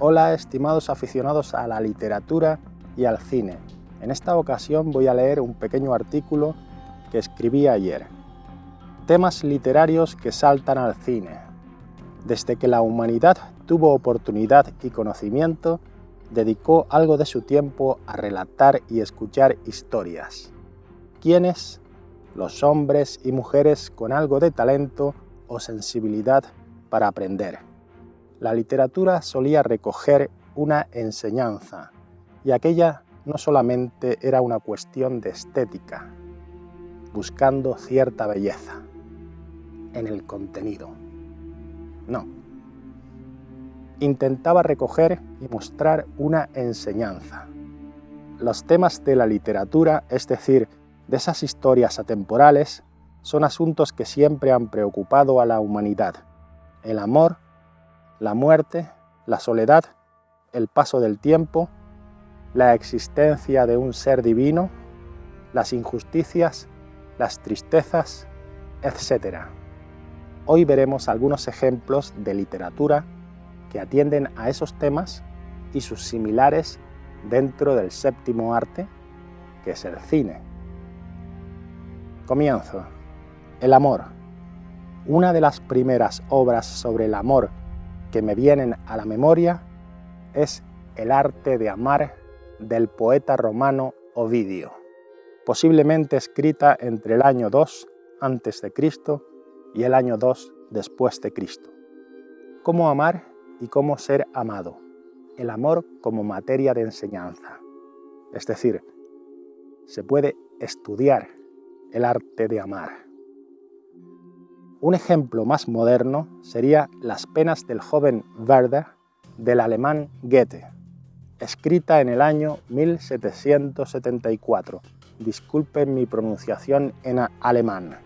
Hola, estimados aficionados a la literatura y al cine. En esta ocasión voy a leer un pequeño artículo que escribí ayer. Temas literarios que saltan al cine. Desde que la humanidad tuvo oportunidad y conocimiento, dedicó algo de su tiempo a relatar y escuchar historias. ¿Quiénes? Los hombres y mujeres con algo de talento o sensibilidad para aprender. La literatura solía recoger una enseñanza, y aquella no solamente era una cuestión de estética, buscando cierta belleza en el contenido. No. Intentaba recoger y mostrar una enseñanza. Los temas de la literatura, es decir, de esas historias atemporales, son asuntos que siempre han preocupado a la humanidad. El amor, la muerte, la soledad, el paso del tiempo, la existencia de un ser divino, las injusticias, las tristezas, etc. Hoy veremos algunos ejemplos de literatura que atienden a esos temas y sus similares dentro del séptimo arte, que es el cine. Comienzo. El amor. Una de las primeras obras sobre el amor que me vienen a la memoria es El arte de amar del poeta romano Ovidio, posiblemente escrita entre el año 2 a.C. y el año 2 después de Cristo. Cómo amar y cómo ser amado. El amor como materia de enseñanza. Es decir, se puede estudiar el arte de amar. Un ejemplo más moderno sería Las penas del joven Werther del alemán Goethe, escrita en el año 1774. Disculpen mi pronunciación en alemán.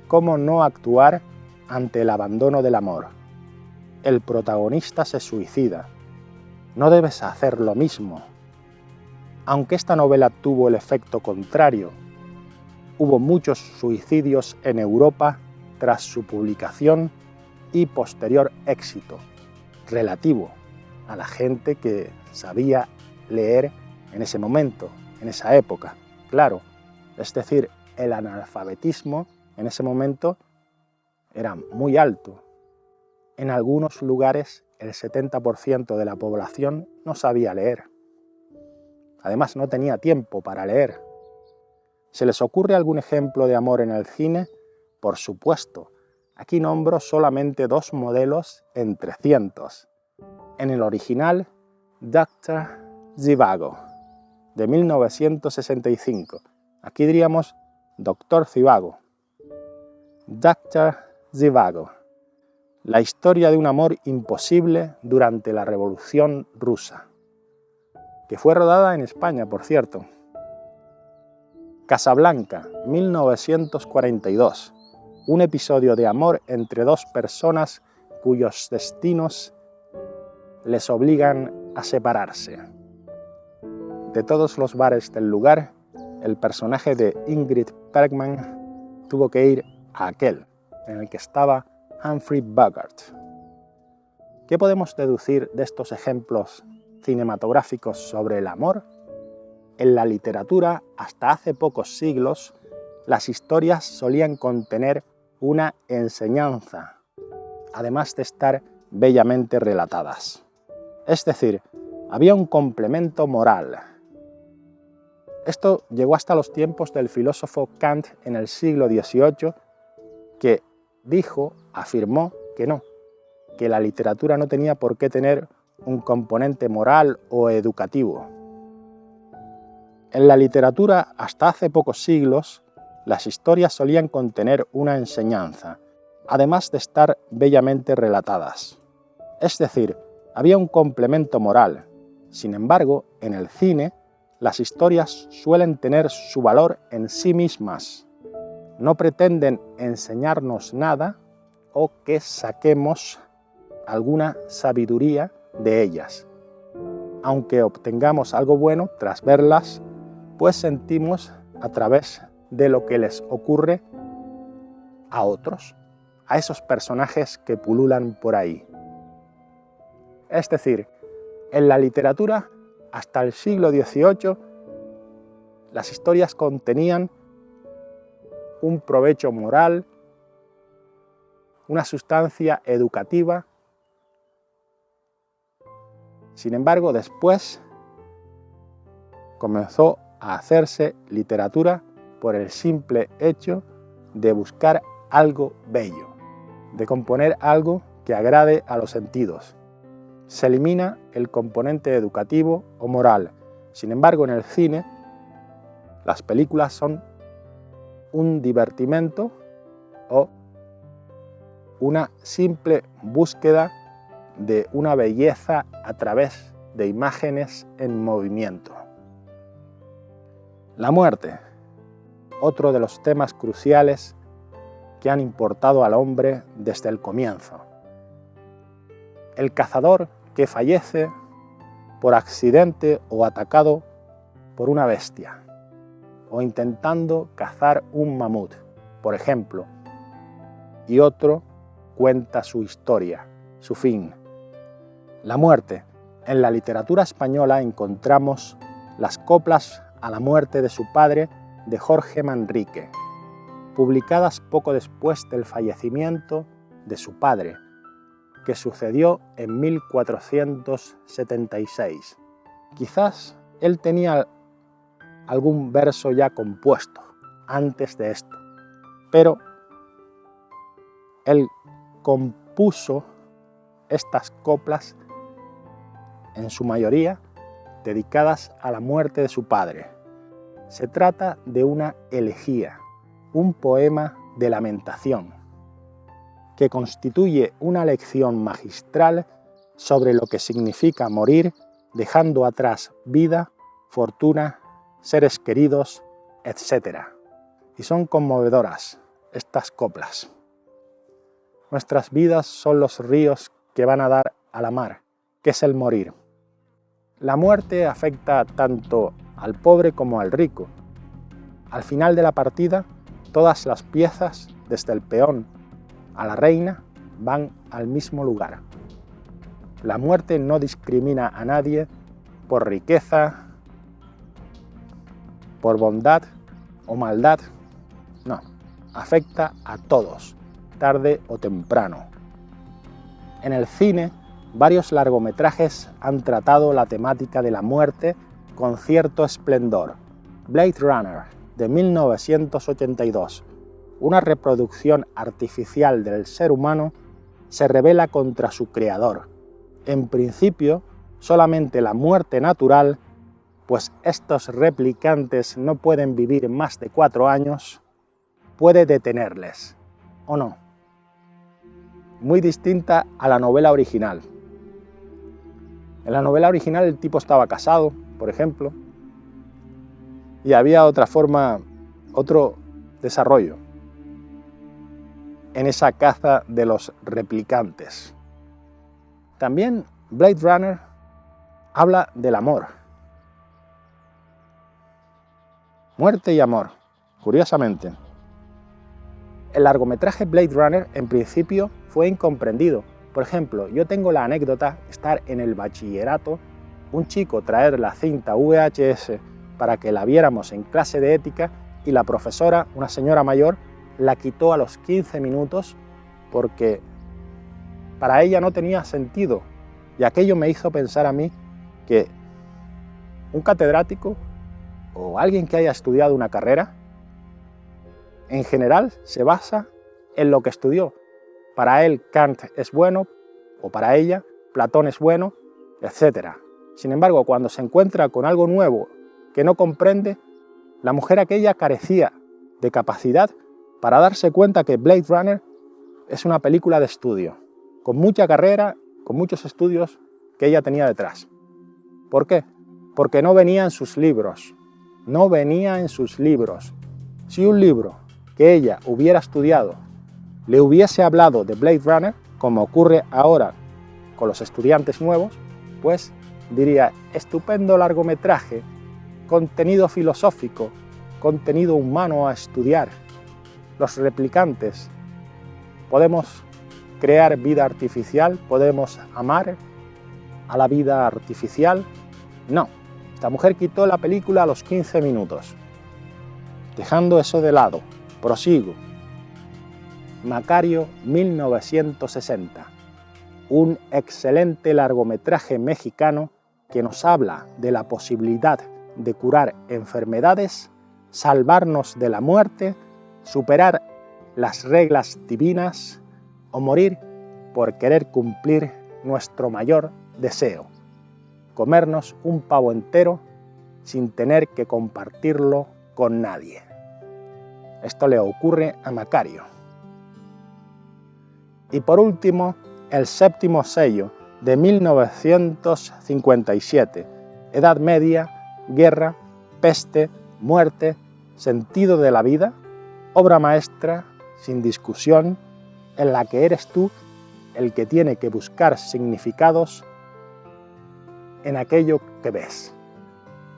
¿Cómo no actuar ante el abandono del amor? El protagonista se suicida. No debes hacer lo mismo. Aunque esta novela tuvo el efecto contrario, hubo muchos suicidios en Europa tras su publicación y posterior éxito, relativo a la gente que sabía leer en ese momento, en esa época. Claro, es decir, el analfabetismo en ese momento era muy alto. En algunos lugares el 70% de la población no sabía leer. Además, no tenía tiempo para leer. ¿Se les ocurre algún ejemplo de amor en el cine? Por supuesto, aquí nombro solamente 2 modelos entre cientos. En el original, Dr. Zhivago, de 1965. Aquí diríamos Dr. Zhivago. Dr. Zhivago. La historia de un amor imposible durante la Revolución Rusa, que fue rodada en España, por cierto. Casablanca, 1942. Un episodio de amor entre 2 personas cuyos destinos les obligan a separarse. De todos los bares del lugar, el personaje de Ingrid Bergman tuvo que ir a aquel en el que estaba Humphrey Bogart. ¿Qué podemos deducir de estos ejemplos cinematográficos sobre el amor? En la literatura, hasta hace pocos siglos, las historias solían contener una enseñanza, además de estar bellamente relatadas. Es decir, había un complemento moral. Esto llegó hasta los tiempos del filósofo Kant en el siglo XVIII, que afirmó que no, que la literatura no tenía por qué tener un componente moral o educativo. En la literatura, hasta hace pocos siglos, las historias solían contener una enseñanza, además de estar bellamente relatadas. Es decir, había un complemento moral. Sin embargo, en el cine, las historias suelen tener su valor en sí mismas. No pretenden enseñarnos nada o que saquemos alguna sabiduría de ellas. Aunque obtengamos algo bueno tras verlas, pues sentimos a través de lo que les ocurre a otros, a esos personajes que pululan por ahí. Es decir, En la literatura, hasta el siglo XVIII, las historias contenían un provecho moral, una sustancia educativa. Sin embargo, después comenzó a hacerse literatura por el simple hecho de buscar algo bello, de componer algo que agrade a los sentidos. Se elimina el componente educativo o moral. Sin embargo, en el cine, las películas son un divertimento o una simple búsqueda de una belleza a través de imágenes en movimiento. La muerte, otro de los temas cruciales que han importado al hombre desde el comienzo. El cazador que fallece por accidente o atacado por una bestia, o intentando cazar un mamut, por ejemplo, y otro cuenta su historia, su fin. La muerte. En la literatura española encontramos las coplas a la muerte de su padre de Jorge Manrique, publicadas poco después del fallecimiento de su padre, que sucedió en 1476. Quizás él tenía algún verso ya compuesto antes de esto, pero él compuso estas coplas, en su mayoría dedicadas a la muerte de su padre. Se trata de una elegía, un poema de lamentación, que constituye una lección magistral sobre lo que significa morir, dejando atrás vida, fortuna, seres queridos, etc. Y son conmovedoras estas coplas. Nuestras vidas son los ríos que van a dar a la mar, que es el morir. La muerte afecta tanto al pobre como al rico. Al final de la partida, todas las piezas, desde el peón a la reina, van al mismo lugar. La muerte no discrimina a nadie por riqueza, por bondad o maldad. No, afecta a todos, tarde o temprano. En el cine, varios largometrajes han tratado la temática de la muerte con cierto esplendor. Blade Runner, de 1982, una reproducción artificial del ser humano, se rebela contra su creador. En principio, solamente la muerte natural, pues estos replicantes no pueden vivir más de 4 años, puede detenerles, ¿o no? Muy distinta a la novela original. En la novela original el tipo estaba casado, por ejemplo, y había otra forma, otro desarrollo en esa caza de los replicantes. También Blade Runner habla del amor. Muerte y amor, curiosamente. El largometraje Blade Runner en principio fue incomprendido. Por ejemplo, yo tengo la anécdota de estar en el bachillerato, un chico traer la cinta VHS para que la viéramos en clase de ética y la profesora, una señora mayor, la quitó a los 15 minutos porque para ella no tenía sentido. Y aquello me hizo pensar a mí que un catedrático o alguien que haya estudiado una carrera, en general se basa en lo que estudió. Para él Kant es bueno, o para ella Platón es bueno, etc. Sin embargo, cuando se encuentra con algo nuevo que no comprende, la mujer aquella carecía de capacidad para darse cuenta que Blade Runner es una película de estudio, con mucha carrera, con muchos estudios que ella tenía detrás. ¿Por qué? Porque no venía en sus libros. No venía en sus libros. Si un libro que ella hubiera estudiado le hubiese hablado de Blade Runner, como ocurre ahora con los estudiantes nuevos, pues diría: estupendo largometraje, contenido filosófico, contenido humano a estudiar. Los replicantes. Podemos crear vida artificial, podemos amar a la vida artificial? No, esta mujer quitó la película a los 15 minutos. Dejando eso de lado, prosigo. Macario 1960, un excelente largometraje mexicano que nos habla de la posibilidad de curar enfermedades, salvarnos de la muerte, superar las reglas divinas o morir por querer cumplir nuestro mayor deseo, comernos un pavo entero sin tener que compartirlo con nadie. Esto le ocurre a Macario. Y por último, El séptimo sello, de 1957, Edad Media, guerra, peste, muerte, sentido de la vida, obra maestra, sin discusión, en la que eres tú el que tiene que buscar significados en aquello que ves.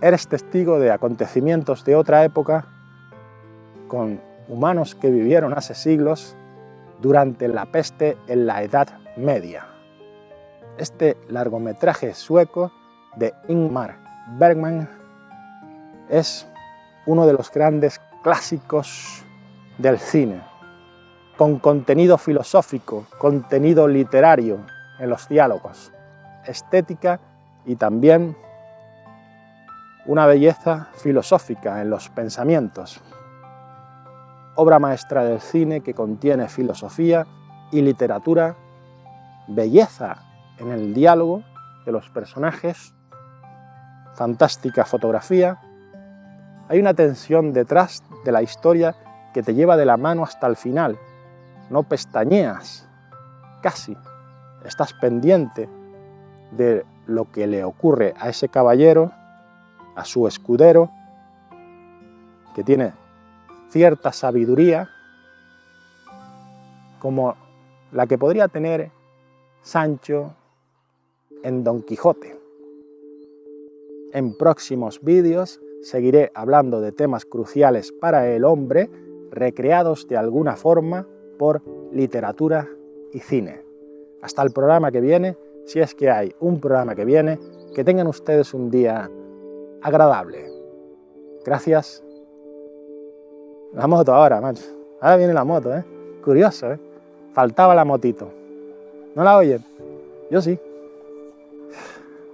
Eres testigo de acontecimientos de otra época, con humanos que vivieron hace siglos durante la peste en la Edad Media. Este largometraje sueco de Ingmar Bergman es uno de los grandes clásicos del cine, con contenido filosófico, contenido literario en los diálogos, estética y también una belleza filosófica en los pensamientos. Obra maestra del cine que contiene filosofía y literatura, belleza en el diálogo de los personajes, fantástica fotografía. Hay una tensión detrás de la historia que te lleva de la mano hasta el final. No pestañeas, casi. Estás pendiente de lo que le ocurre a ese caballero, a su escudero, que tiene cierta sabiduría como la que podría tener Sancho en Don Quijote. En próximos vídeos seguiré hablando de temas cruciales para el hombre, recreados de alguna forma por literatura y cine. Hasta el programa que viene, si es que hay un programa que viene, que tengan ustedes un día agradable. Gracias. La moto ahora, macho. Ahora viene la moto, ¿eh? Curioso, ¿eh? Faltaba la motito. ¿No la oyen? Yo sí.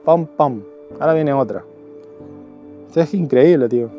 Pom, pom. Ahora viene otra. Esto es increíble, tío.